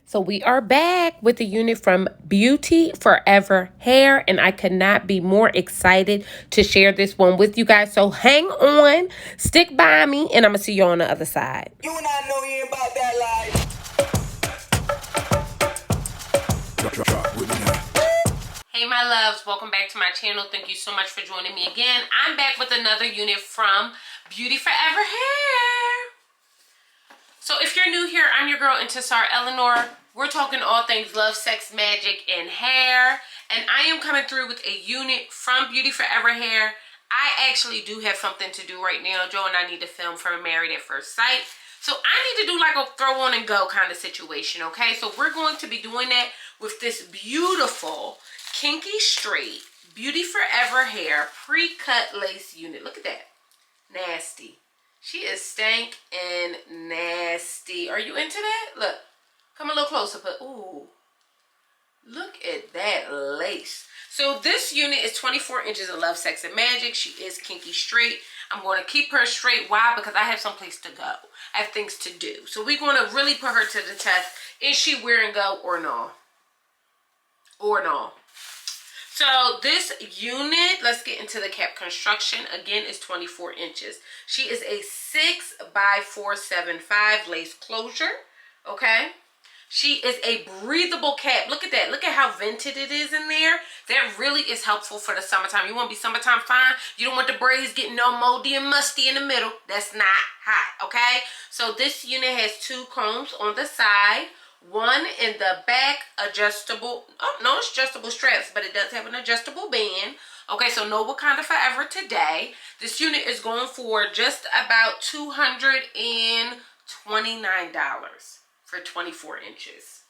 So we are back with the unit from Beauty Forever Hair, and I could not be more excited to share this one with you guys. So hang on, stick by me, and I'm gonna see you on the other side. You and I know you ain't about that life. Hey my loves, welcome back to my channel. Thank you so much for joining me again. I'm back with another unit from Beauty Forever Hair. So if you're new here, I'm your girl Intisar, Eleanor. We're talking all things love, sex, magic, and hair. And I am coming through with a unit from Beauty Forever Hair. I actually do have something to do right now. Joe and I need to film for Married at First Sight. So I need to do like a throw on and go kind of situation, okay? So we're going to be doing that with this beautiful Kinky Straight Beauty Forever Hair pre-cut lace unit. Look at that. Nasty. She is stank and nasty. Are you into that? Look. Come a little closer. But ooh. Look at that lace. So this unit is 24 inches of Love, Sex, and Magic. She is Kinky Straight. I'm going to keep her straight. Why? Because I have someplace to go. I have things to do. So we're going to really put her to the test. Is she wearing go or no? Or no? So this unit, let's get into the cap construction. Again, is 24 inches. She is a 6x475 lace closure. Okay. She is a breathable cap. Look at that. Look at how vented it is in there. That really is helpful for the summertime. You want to be summertime fine. You don't want the braids getting all moldy and musty in the middle. That's not hot. Okay. So this unit has 2 combs on the side. One in the back, adjustable, no, it's adjustable straps, but it does have an adjustable band. Okay, so no Wakanda Forever today. This unit is going for just about $229 for 24 inches.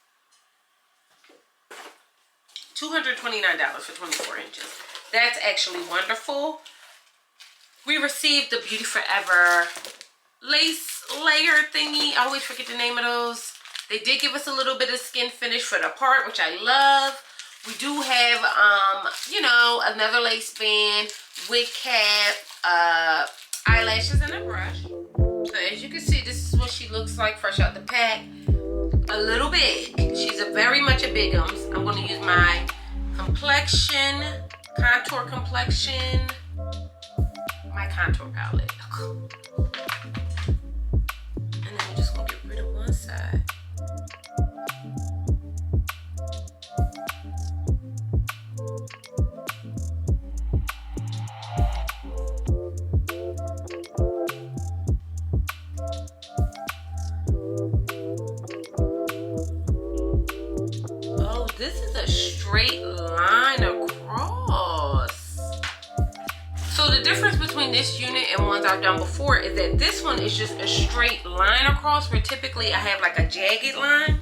$229 for 24 inches. That's actually wonderful. We received the Beauty Forever lace layer thingy. I always forget the name of those. They did give us a little bit of skin finish for the part, which I love. We do have, you know, another lace band, wig cap, eyelashes, and a brush. So as you can see, this is what she looks like fresh out the pack. A little big. She's very much a bigums. I'm going to use my complexion, contour complexion, my contour palette. And then we're just going to get rid of one side. This is a straight line across. So the difference between this unit and ones I've done before is that this one is just a straight line across, where typically I have like a jagged line.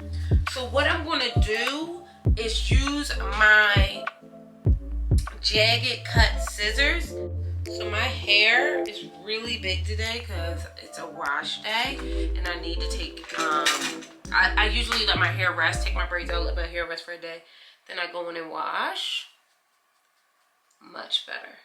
So what I'm going to do is use my jagged cut scissors. So my hair is really big today because it's a wash day, and I need to take, I usually let my hair rest, take my braids out, let my hair rest for a day. Then I go in and wash. Much better.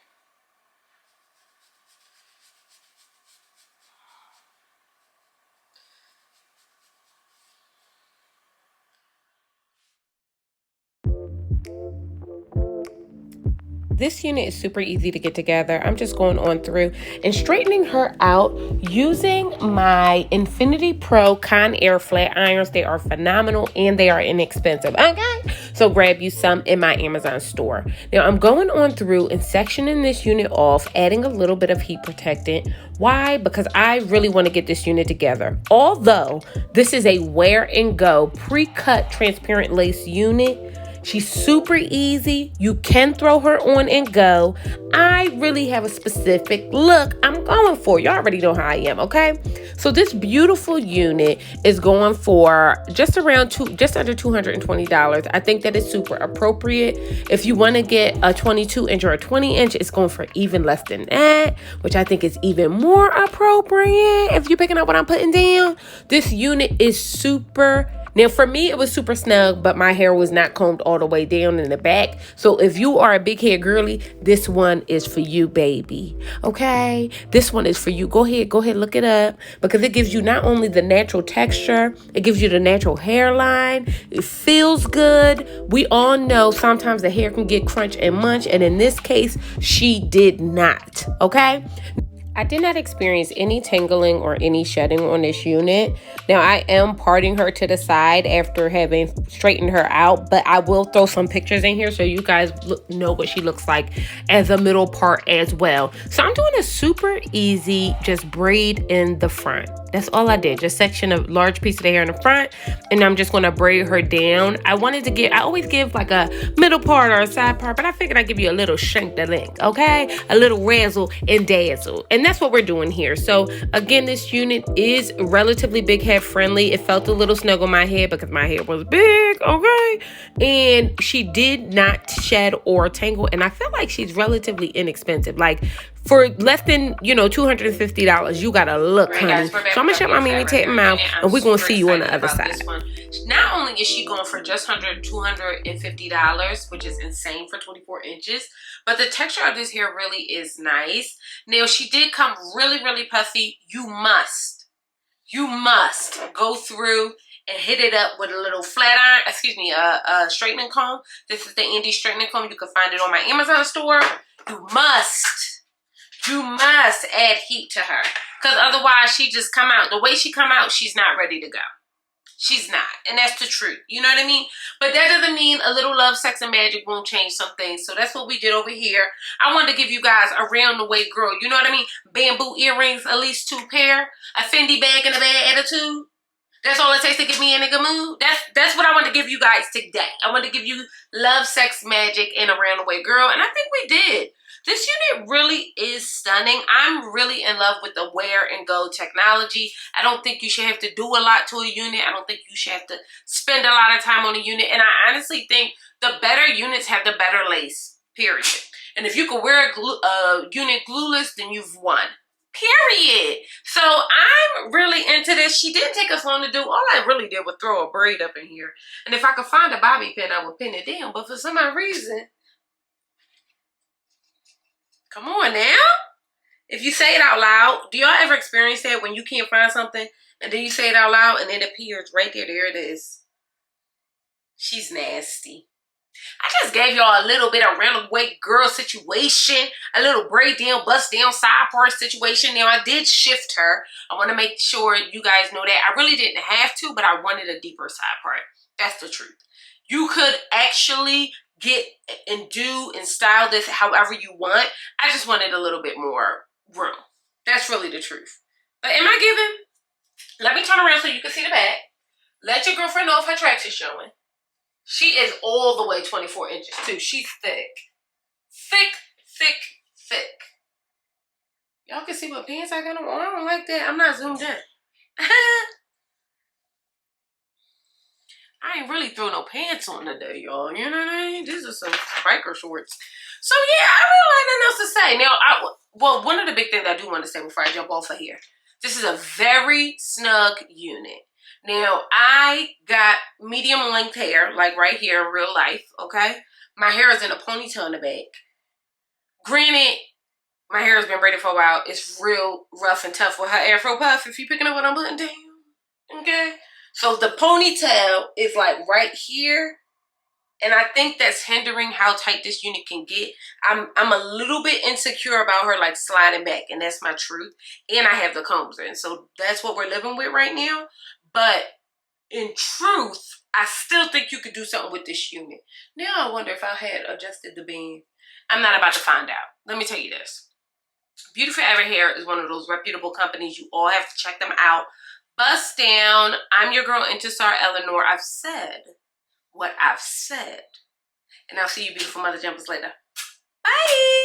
This unit is super easy to get together. I'm just going on through and straightening her out using my Infinity Pro Conair flat irons. They are phenomenal and they are inexpensive. Okay, so grab you some in my Amazon store. Now I'm going on through and sectioning this unit off, adding a little bit of heat protectant. Why? Because I really want to get this unit together. Although this is a wear and go pre-cut transparent lace unit, she's super easy. You can throw her on and go. I really have a specific look I'm going for. You already know how I am, okay? So this beautiful unit is going for just under $220. I think that is super appropriate. If you want to get a 22 inch or a 20 inch, it's going for even less than that, which I think is even more appropriate if you're picking up what I'm putting down. This unit is super Now, for me, it was super snug, but my hair was not combed all the way down in the back. So if you are a big hair girly, this one is for you, baby. Okay? This one is for you. Go ahead, look it up, because it gives you not only the natural texture, it gives you the natural hairline. It feels good. We all know sometimes the hair can get crunch and munch, and in this case, she did not. Okay? I did not experience any tangling or any shedding on this unit. Now, I am parting her to the side after having straightened her out, but I will throw some pictures in here so you guys know what she looks like as a middle part as well. So I'm doing a super easy just braid in the front. That's all I did. Just section a large piece of the hair in the front, and I'm just going to braid her down. I always give like a middle part or a side part, but I figured I'd give you a little shank the link, okay? A little razzle and dazzle. And that's what we're doing here. So again, this unit is relatively big head friendly. It felt a little snug on my head because my hair was big, okay? And she did not shed or tangle, and I feel like she's relatively inexpensive. Like, for less than, $250, you gotta look, Right, honey. guys, So I'm gonna shut my mini tape mouth, and we're gonna see you on the other side. Not only is she going for just $250, which is insane for 24 inches, but the texture of this hair really is nice. Now, she did come really, really puffy. You must go through and hit it up with a little flat iron, a straightening comb. This is the Indy straightening comb. You can find it on my Amazon store. You must add heat to her, because otherwise she just come out. The way she come out, she's not ready to go. She's not, and that's the truth. You know what I mean? But that doesn't mean a little love, sex, and magic won't change some things. So that's what we did over here. I wanted to give you guys a round the way girl. You know what I mean? Bamboo earrings, at least 2 pair. A Fendi bag and a bad attitude. That's all it takes to get me in a good mood. That's what I want to give you guys today. I want to give you love, sex, magic, and a round the way girl. And I think we did. This unit really is stunning. I'm really in love with the wear and go technology. I don't think you should have to do a lot to a unit. I don't think you should have to spend a lot of time on a unit. And I honestly think the better units have the better lace, period. And if you could wear a unit glueless, then you've won. Period. So I'm really into this. She didn't take us long to do. All I really did was throw a braid up in here. And if I could find a bobby pin, I would pin it down. But for some odd reason, come on now. If you say it out loud, do y'all ever experience that when you can't find something and then you say it out loud and it appears right there? There it is. She's nasty. I just gave y'all a little bit of runaway girl situation, a little braid down, bust down, side part situation. Now, I did shift her. I want to make sure you guys know that. I really didn't have to, but I wanted a deeper side part. That's the truth. You could actually get and do and style this however you want. I just wanted a little bit more room. That's really the truth. But am I giving? Let me turn around so you can see the back. Let your girlfriend know if her tracks is showing. She is all the way 24 inches too. She's thick. Thick, thick, thick. Y'all can see what pants I got on. I don't like that. I'm not zoomed in. I ain't really throw no pants on today, y'all. You know what I mean? These are some biker shorts. So yeah, I really have nothing else to say. Now, well, one of the big things I do want to say before I jump off of here. This is a very snug unit. Now, I got medium length hair, like right here in real life, okay? My hair is in a ponytail in the back. Granted, my hair has been braided for a while. It's real rough and tough with her afro puff, if you're picking up what I'm putting down, okay? So the ponytail is like right here, and I think that's hindering how tight this unit can get. I'm a little bit insecure about her like sliding back, and that's my truth. And I have the combs in, so that's what we're living with right now. But in truth, I still think you could do something with this unit. Now I wonder if I had adjusted the band. I'm not about to find out. Let me tell you this. Beauty Forever Hair is one of those reputable companies. You all have to check them out. Bust down. I'm your girl, Intisar Eleanor. I've said what I've said. And I'll see you beautiful mother jumpers later. Bye.